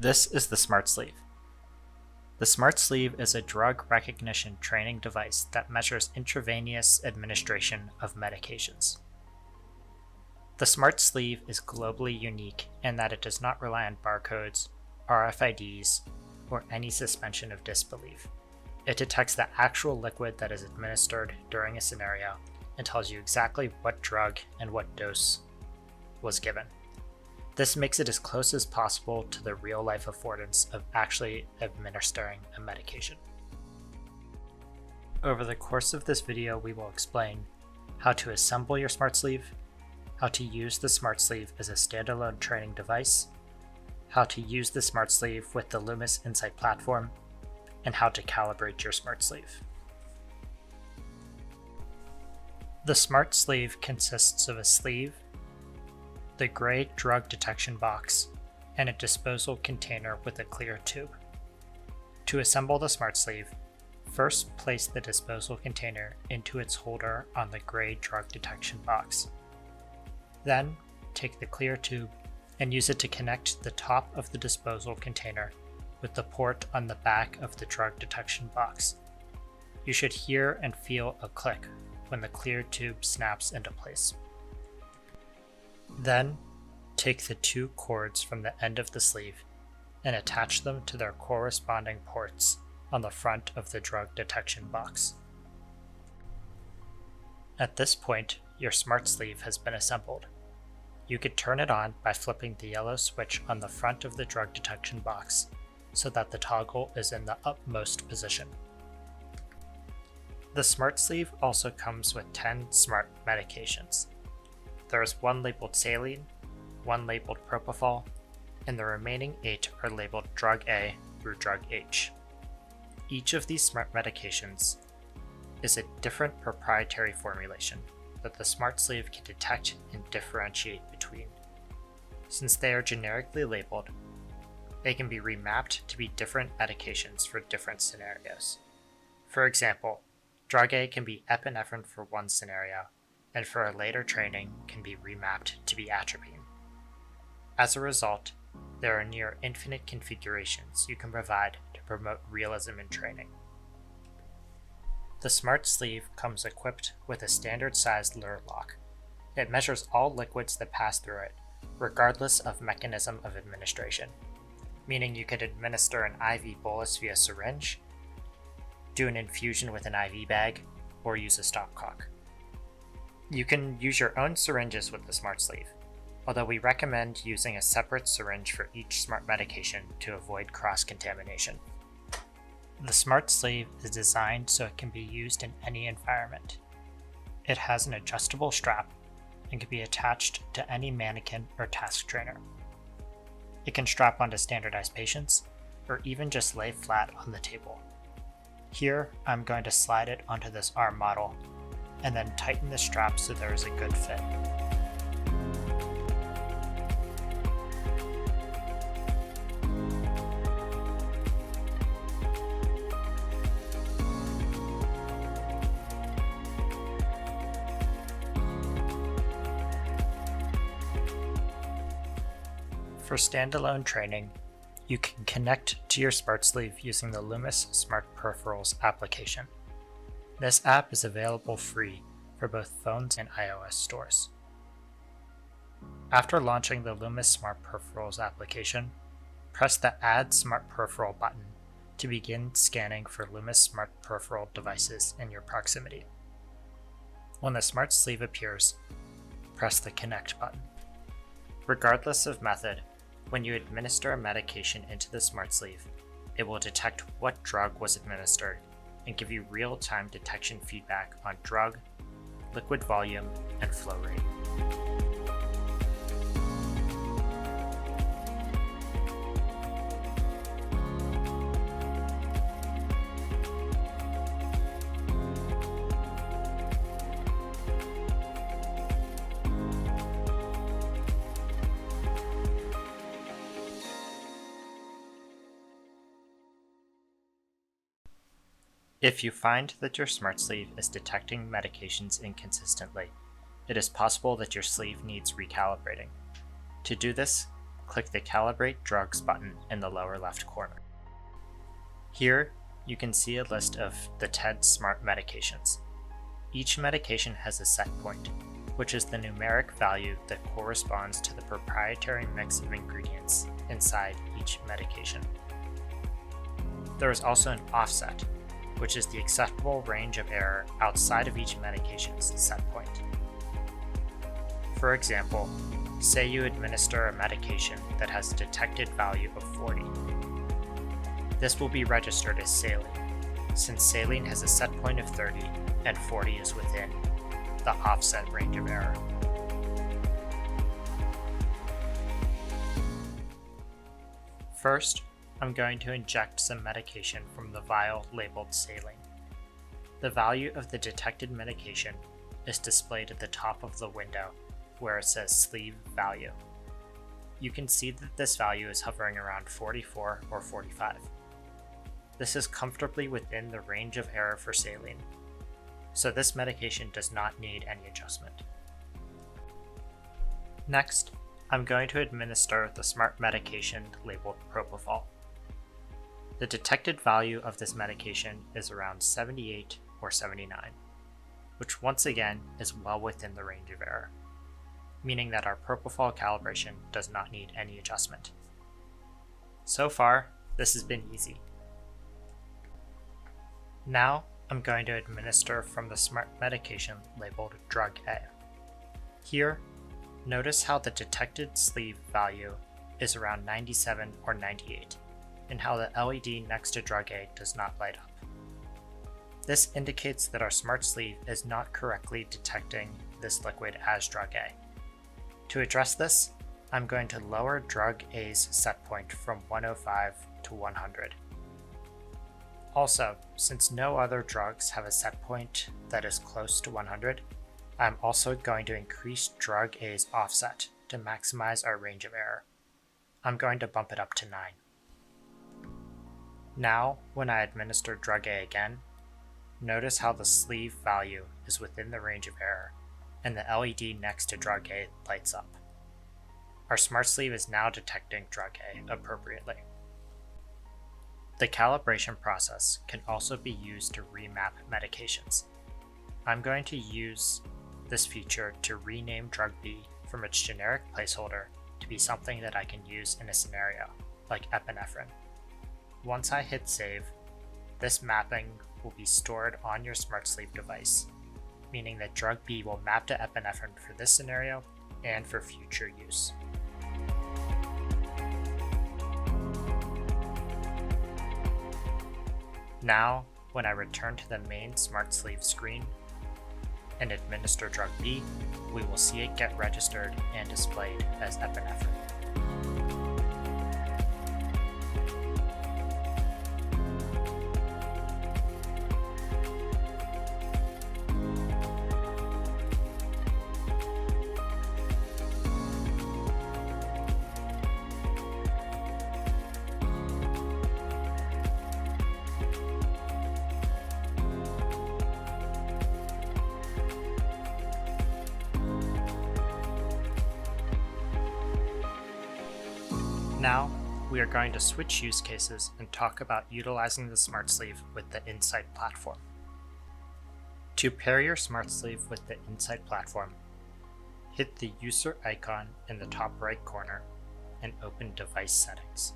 This is the Smart Sleeve. The Smart Sleeve is a drug recognition training device that measures intravenous administration of medications. The Smart Sleeve is globally unique in that it does not rely on barcodes, RFIDs, or any suspension of disbelief. It detects the actual liquid that is administered during a scenario and tells you exactly what drug and what dose was given. This makes it as close as possible to the real-life affordance of actually administering a medication. Over the course of this video, we will explain how to assemble your Smart Sleeve, how to use the Smart Sleeve as a standalone training device, how to use the Smart Sleeve with the Lumis Insight platform, and how to calibrate your Smart Sleeve. The Smart Sleeve consists of a sleeve, the gray drug detection box, and a disposal container with a clear tube. To assemble the Smart Sleeve, first place the disposal container into its holder on the gray drug detection box. Then, take the clear tube and use it to connect the top of the disposal container with the port on the back of the drug detection box. You should hear and feel a click when the clear tube snaps into place. Then, take the two cords from the end of the sleeve and attach them to their corresponding ports on the front of the drug detection box. At this point, your Smart Sleeve has been assembled. You could turn it on by flipping the yellow switch on the front of the drug detection box so that the toggle is in the upmost position. The Smart Sleeve also comes with 10 smart medications. There is one labeled saline, one labeled propofol, and the remaining 8 are labeled drug A through drug H. Each of these smart medications is a different proprietary formulation that the Smart Sleeve can detect and differentiate between. Since they are generically labeled, they can be remapped to be different medications for different scenarios. For example, drug A can be epinephrine for one scenario, and for a later training can be remapped to be atropine. As a result, there are near infinite configurations you can provide to promote realism in training. The Smart Sleeve comes equipped with a standard-sized lure lock. It measures all liquids that pass through it, regardless of mechanism of administration, meaning you could administer an IV bolus via syringe, do an infusion with an IV bag, or use a stopcock. You can use your own syringes with the Smart Sleeve, although we recommend using a separate syringe for each smart medication to avoid cross-contamination. The Smart Sleeve is designed so it can be used in any environment. It has an adjustable strap and can be attached to any mannequin or task trainer. It can strap onto standardized patients, or even just lay flat on the table. Here, I'm going to slide it onto this arm model, and then tighten the strap so there is a good fit. For standalone training, you can connect to your Smart Sleeve using the Lumis Smart Peripherals application. This app is available free for both phones and iOS stores. After launching the Lumis Smart Peripherals application, press the Add Smart Peripheral button to begin scanning for Lumis Smart Peripheral devices in your proximity. When the Smart Sleeve appears, press the Connect button. Regardless of method, when you administer a medication into the Smart Sleeve, it will detect what drug was administered and give you real-time detection feedback on drug, liquid volume, and flow rate. If you find that your Smart Sleeve is detecting medications inconsistently, it is possible that your sleeve needs recalibrating. To do this, click the Calibrate Drugs button in the lower left corner. Here, you can see a list of the 10 smart medications. Each medication has a set point, which is the numeric value that corresponds to the proprietary mix of ingredients inside each medication. There is also an offset, which is the acceptable range of error outside of each medication's set point. For example, say you administer a medication that has a detected value of 40. This will be registered as saline, since saline has a set point of 30 and 40 is within the offset range of error. First, I'm going to inject some medication from the vial labeled saline. The value of the detected medication is displayed at the top of the window where it says sleeve value. You can see that this value is hovering around 44 or 45. This is comfortably within the range of error for saline, so this medication does not need any adjustment. Next, I'm going to administer the smart medication labeled propofol. The detected value of this medication is around 78 or 79, which once again is well within the range of error, meaning that our propofol calibration does not need any adjustment. So far, this has been easy. Now, I'm going to administer from the smart medication labeled drug A. Here, notice how the detected sleeve value is around 97 or 98, and how the LED next to drug A does not light up. This indicates that our smart sleeve is not correctly detecting this liquid as drug A. To address this, I'm going to lower drug A's set point from 105 to 100. Also, since no other drugs have a set point that is close to 100, I'm also going to increase drug A's offset to maximize our range of error. I'm going to bump it up to 9. Now, when I administer drug A again, notice how the sleeve value is within the range of error, and the LED next to drug A lights up. Our smart sleeve is now detecting drug A appropriately. The calibration process can also be used to remap medications. I'm going to use this feature to rename drug B from its generic placeholder to be something that I can use in a scenario, like epinephrine. Once I hit save, this mapping will be stored on your smart sleeve device, meaning that drug B will map to epinephrine for this scenario and for future use. Now, when I return to the main smart sleeve screen and administer drug B, we will see it get registered and displayed as epinephrine. Now, we are going to switch use cases and talk about utilizing the smart sleeve with the Insight platform. To pair your smart sleeve with the Insight platform, hit the user icon in the top right corner and open Device Settings.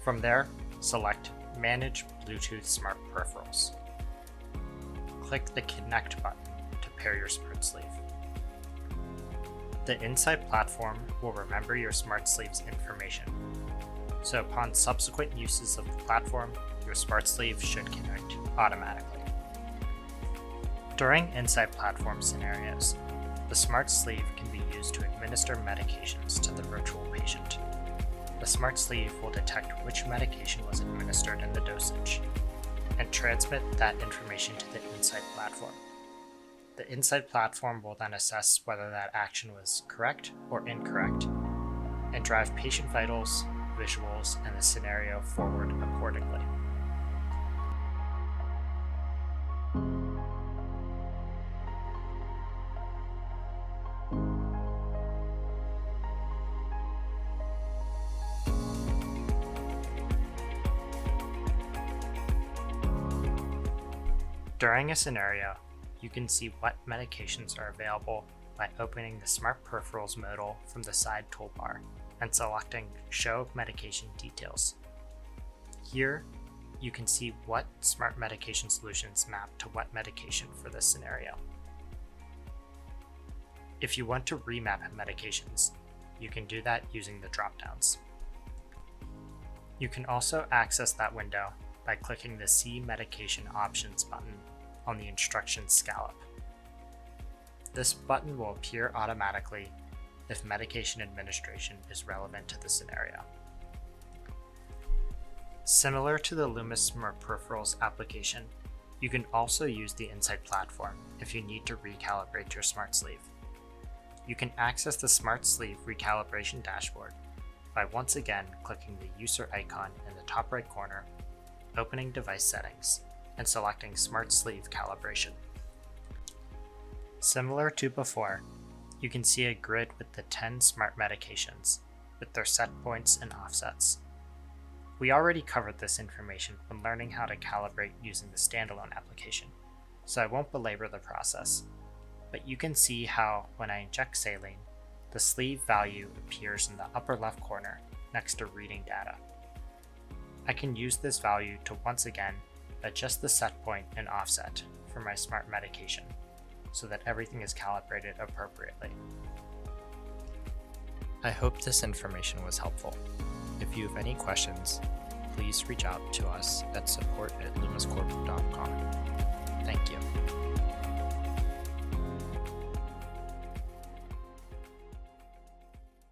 From there, select Manage Bluetooth Smart Peripherals. Click the Connect button to pair your smart sleeve. The Insight platform will remember your smart sleeve's information, so upon subsequent uses of the platform, your smart sleeve should connect automatically. During Insight platform scenarios, the smart sleeve can be used to administer medications to the virtual patient. The smart sleeve will detect which medication was administered in the dosage, and transmit that information to the Insight platform. The Insight platform will then assess whether that action was correct or incorrect, and drive patient vitals, visuals, and the scenario forward accordingly. During a scenario, you can see what medications are available by opening the Smart Peripherals modal from the side toolbar and selecting Show Medication Details. Here, you can see what Smart Medication solutions map to what medication for this scenario. If you want to remap medications, you can do that using the dropdowns. You can also access that window by clicking the See Medication Options button on the instructions scallop. This button will appear automatically if medication administration is relevant to the scenario. Similar to the Lumis Smart Peripherals application, you can also use the Insight platform if you need to recalibrate your Smart Sleeve. You can access the Smart Sleeve recalibration dashboard by once again clicking the user icon in the top right corner, opening device settings, and selecting Smart Sleeve calibration. Similar to before, you can see a grid with the 10 smart medications with their set points and offsets. We already covered this information when learning how to calibrate using the standalone application, so I won't belabor the process, but you can see how when I inject saline, the sleeve value appears in the upper left corner next to reading data. I can use this value to once again adjust the set point and offset for my smart medication so that everything is calibrated appropriately. I hope this information was helpful. If you have any questions, please reach out to us at support@lumiscorp.com. Thank you.